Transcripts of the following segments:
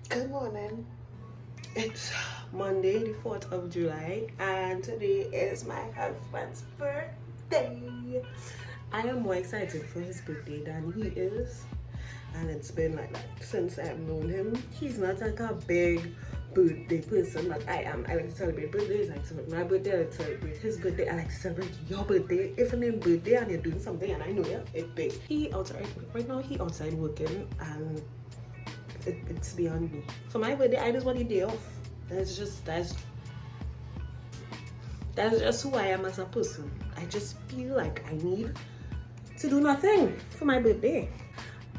Good morning. It's Monday, the 4th of July, and today is my husband's birthday. I am more excited for his birthday than he is, and it's been like that since I've known him. He's not like a big birthday person like I am. I like to celebrate birthdays, I like to celebrate my birthday, I like to celebrate his birthday, I like to celebrate your birthday. If it's your birthday and you're doing something and I know you, it's big. He outside, right now he outside working, and it's beyond me. For my birthday, I just want a day off. That's just who I am as a person. I just feel like I need to do nothing for my birthday.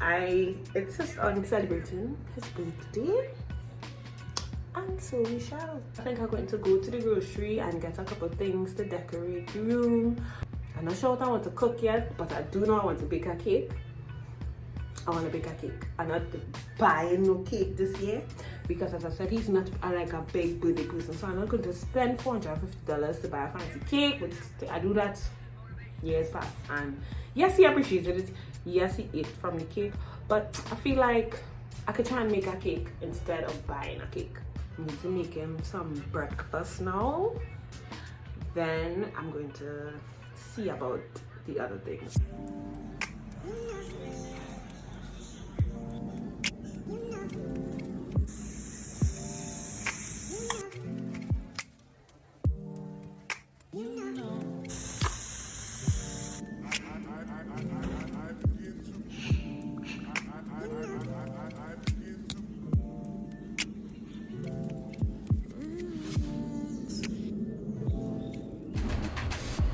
I insist on celebrating his birthday, and so we shall. I think I'm going to go to the grocery and get a couple things to decorate the room. I'm not sure what I want to cook yet, but I do know I want to bake a cake. I want to bake a cake. I'm not buying no cake this year because, as I said, he's not like a big birthday person, so I'm not going to spend $450 to buy a fancy cake. I do that years past, and yes, he appreciated it. Yes, he ate from the cake, but I feel like I could try and make a cake instead of buying a cake. I need to make him some breakfast now. Then I'm going to see about the other things.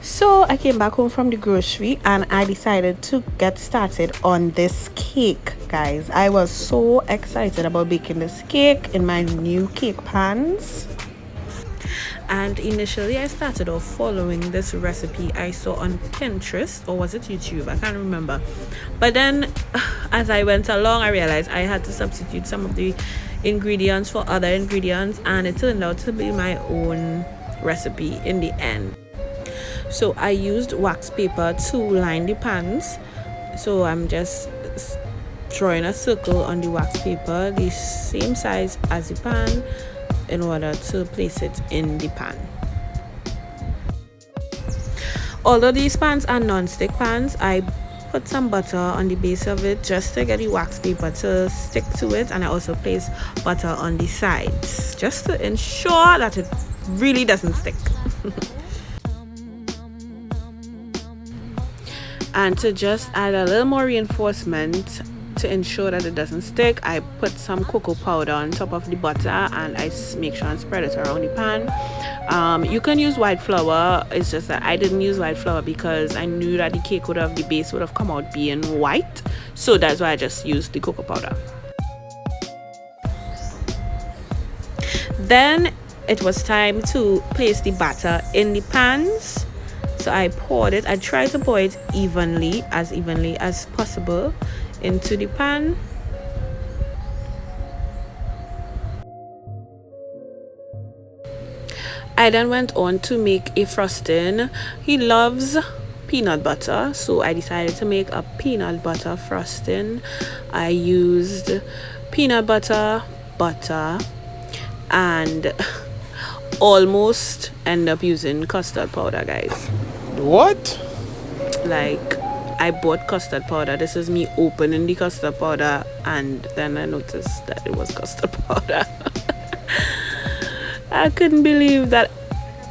So I came back home from the grocery and I decided to get started on this cake, guys. I was so excited about baking this cake in my new cake pans. And initially I started off following this recipe I saw on Pinterest, or was it YouTube? I can't remember. But then as I went along, I realized I had to substitute some of the ingredients for other ingredients, and it turned out to be my own recipe in the end. So I used wax paper to line the pans. So I'm just drawing a circle on the wax paper, the same size as the pan, in order to place it in the pan. Although these pans are non-stick pans, I put some butter on the base of it just to get the wax paper to stick to it, and I also place butter on the sides just to ensure that it really doesn't stick. And to just add a little more reinforcement to ensure that it doesn't stick, I put some cocoa powder on top of the butter, and I make sure and spread it around the pan. You can use white flour. It's just that I didn't use white flour because I knew that the base would have come out being white, so that's why I just used the cocoa powder. Then it was time to place the batter in the pans. So I poured it. I tried to pour it evenly as possible into the pan. I then went on to make a frosting. He loves peanut butter, so I decided to make a peanut butter frosting. I used peanut butter, and almost end up using custard powder, guys. What? Like, I bought custard powder. This is me opening the custard powder, and then I noticed that it was custard powder. I couldn't believe that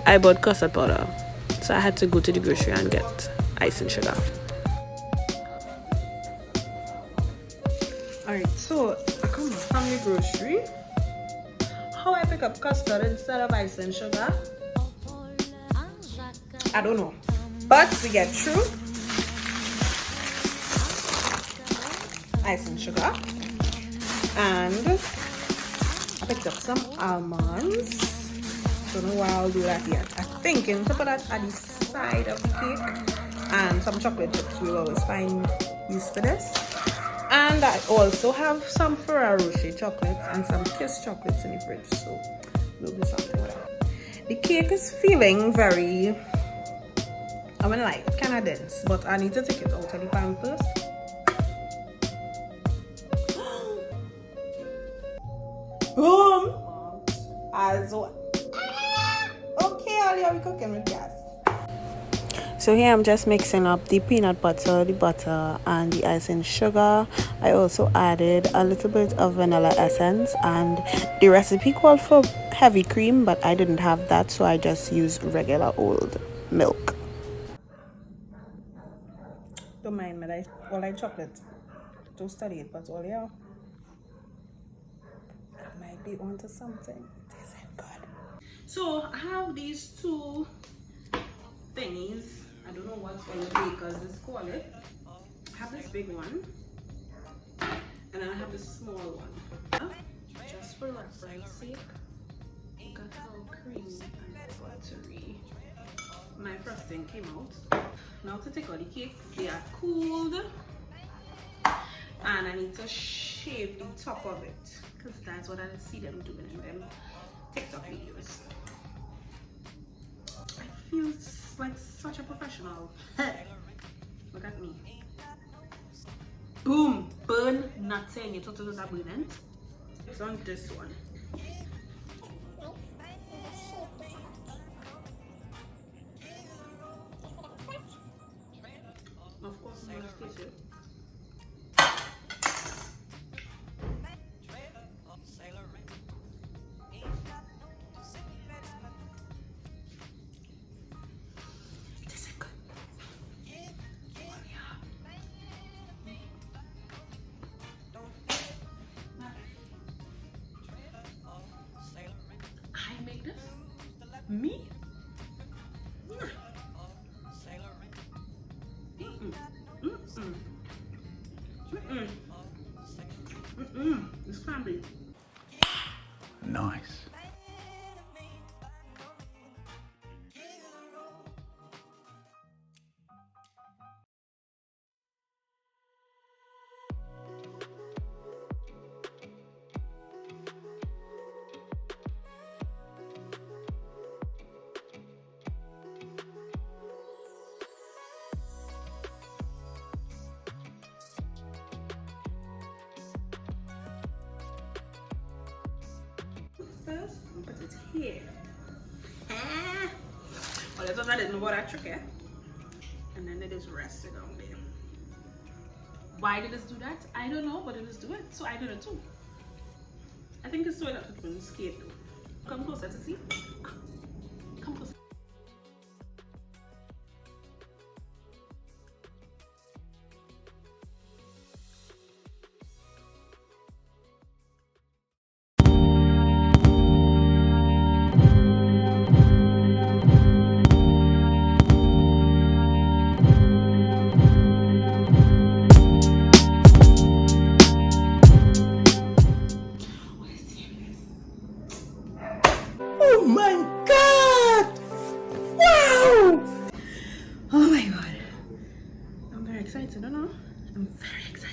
I bought custard powder, so I had to go to the grocery and get ice and sugar. Alright, so I come back from the grocery. How I pick up custard instead of ice and sugar, I don't know, but to get through, ice and sugar, and I picked up some almonds. Don't know why I'll do that yet. I'm thinking to put that at the side of the cake, and some chocolate chips. We'll always find use for this. And I also have some Ferrero Rocher chocolates and some Kiss chocolates in the fridge, so we'll do something with that. The cake is feeling very, I'm gonna lie, kind of dense, but I need to take it out of the pan first. Boom! As well. Okay, all we cooking with gas. So here I'm just mixing up the peanut butter, the butter, and the icing sugar. I also added a little bit of vanilla essence, and the recipe called for heavy cream, but I didn't have that, so I just used regular old milk. Don't mind me, all I chocolate to study it, but all yeah, I might be onto something. It isn't good. So I have these two thingies. I don't know what all the bakers is call it. I have this big one, and then I have this small one. Just for reference sake, look at how creamy and buttery my frosting came out. Now to take out the cake, they are cooled, and I need to shave the top of it because that's what I see them doing in them TikTok videos. I feel like such a professional. Look at me. Boom! Burn nothing. You thought it was a burn. It's on this one. Of course, I'm going to taste it. Me? It's crumbly. Nice. First, I'll put it here. Well, it's I didn't know about that trick, eh? And then it is rested down there. Why did it do that? I don't know, but it is do it. So I did it too. I think it's so that it wouldn't skate though. Come closer to see. Come closer. Oh my god! Wow! Oh my god. I'm very excited, I don't know. I'm very excited.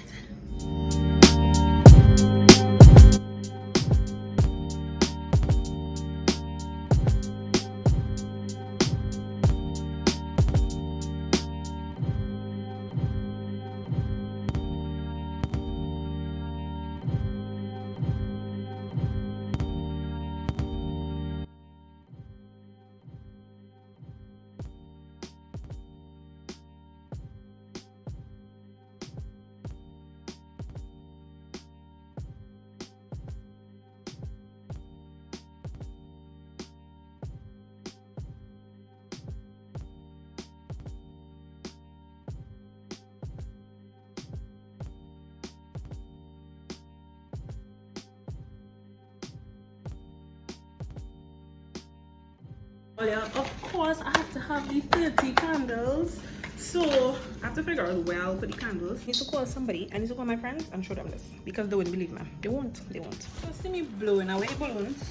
Well, yeah, of course I have to have the 30 candles. So I have to figure out where I'll put the candles. I need to call somebody. I need to call my friends and show them this because they wouldn't believe me. They won't. So see me blowing away balloons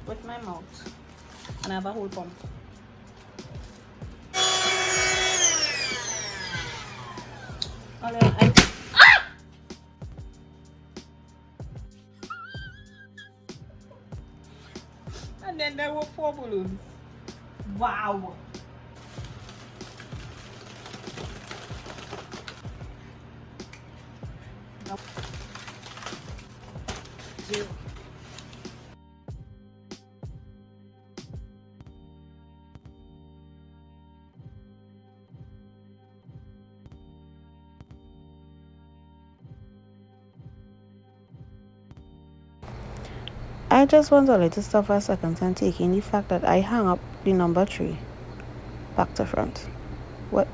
with my mouth, and I have a whole pump. And then there were 4 balloons. Wow. Zero. I just want to let you stop for a second and take in the fact that I hung up the number 3 back to front. What?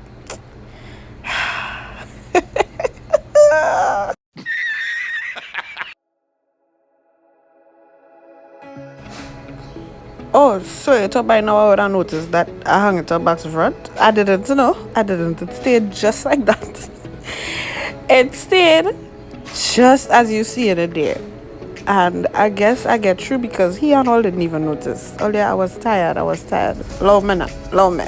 Oh, so you thought by now I would have noticed that I hung it up back to front? I didn't, I didn't. It stayed just like that. It stayed just as you see it there. And I guess I get through because he and all didn't even notice. Only I was tired. Low me.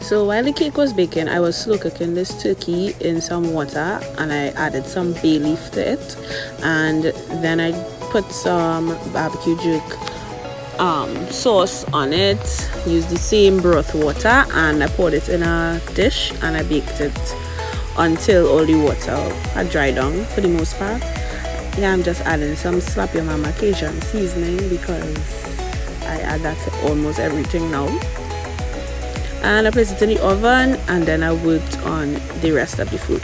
So while the cake was baking, I was slow cooking this turkey in some water and I added some bay leaf to it, and then I put some barbecue jerk sauce on it, used the same broth water, and I poured it in a dish and I baked it until all the water had dried down for the most part. Yeah, I'm just adding some slap your mama Cajun seasoning because I add that to almost everything now. And I placed it in the oven and then I worked on the rest of the food.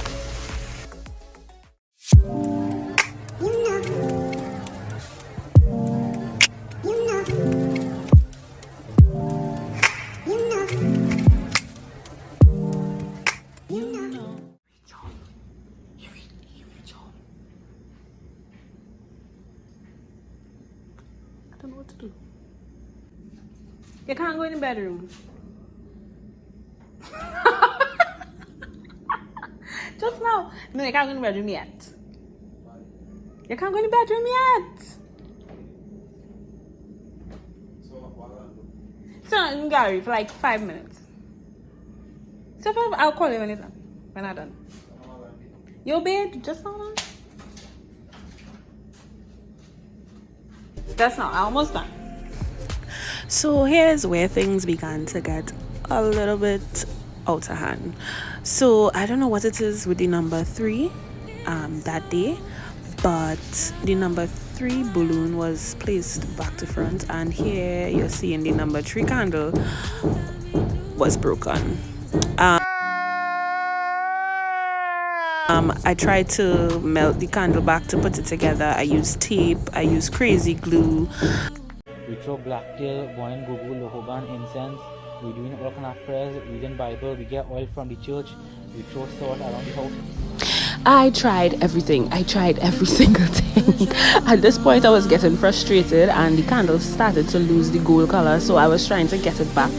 I don't know what to do. You can't go in the bedroom. Just now. No, you can't go in the bedroom yet. You can't go in the bedroom yet. So in the gallery for like 5 minutes. So I'll call you when it's done. When I'm done. You obeyed just now? That's not. I'm almost done. So here's where things began to get a little bit out of hand. So I don't know what it is with the number 3 that day, but the number 3 balloon was placed back to front, and here you're seeing the number 3 candle was broken. I tried to melt the candle back to put it together. I used tape, I used crazy glue. We throw blacktail, wine, gugu, lohoban, incense. We doing all kind of prayers, reading Bible. We get oil from the church. We throw salt around the house. I tried everything. I tried every single thing. At this point, I was getting frustrated and the candles started to lose the gold color. So I was trying to get it back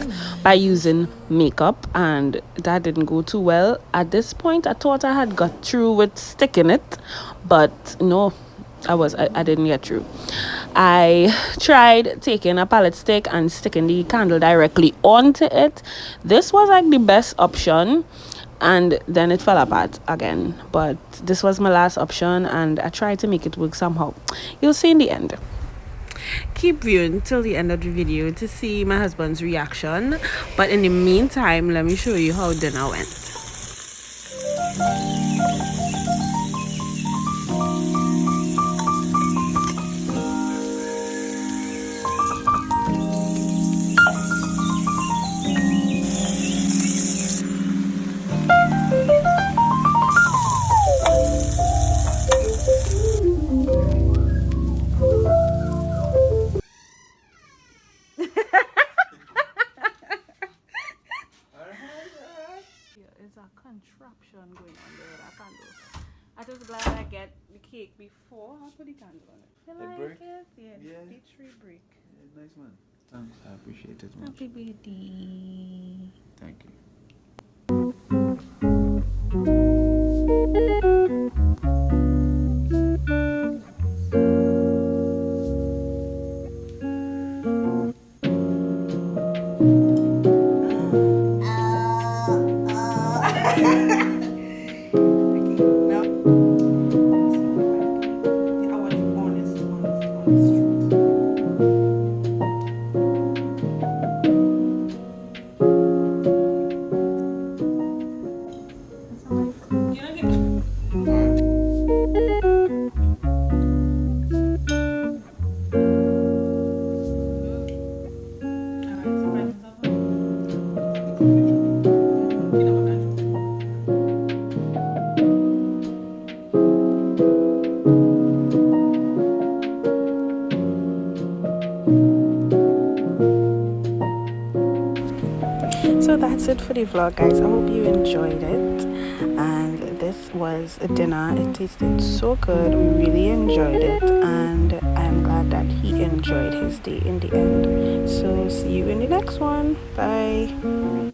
by using makeup, and that didn't go too well. At this point, I thought I had got through with sticking it, but no, I didn't get through. I tried taking a palette stick and sticking the candle directly onto it. This was like the best option, and then it fell apart again, but this was my last option and I tried to make it work somehow. You'll see in the end. Keep viewing till the end of the video to see my husband's reaction, but in the meantime, let me show you how dinner went. It's a contraption going on there with a candle. I just glad I get the cake before I put the candle on it. You like break? it? Yeah, Yeah. the tree break. Yeah, nice one. Thanks, I appreciate it much. Happy birthday. Thank you. So that's it for the vlog, guys. I hope you enjoyed it. And this was a dinner. It tasted so good. We really enjoyed it, and I'm glad that he enjoyed his day in the end. So see you in the next one. Bye.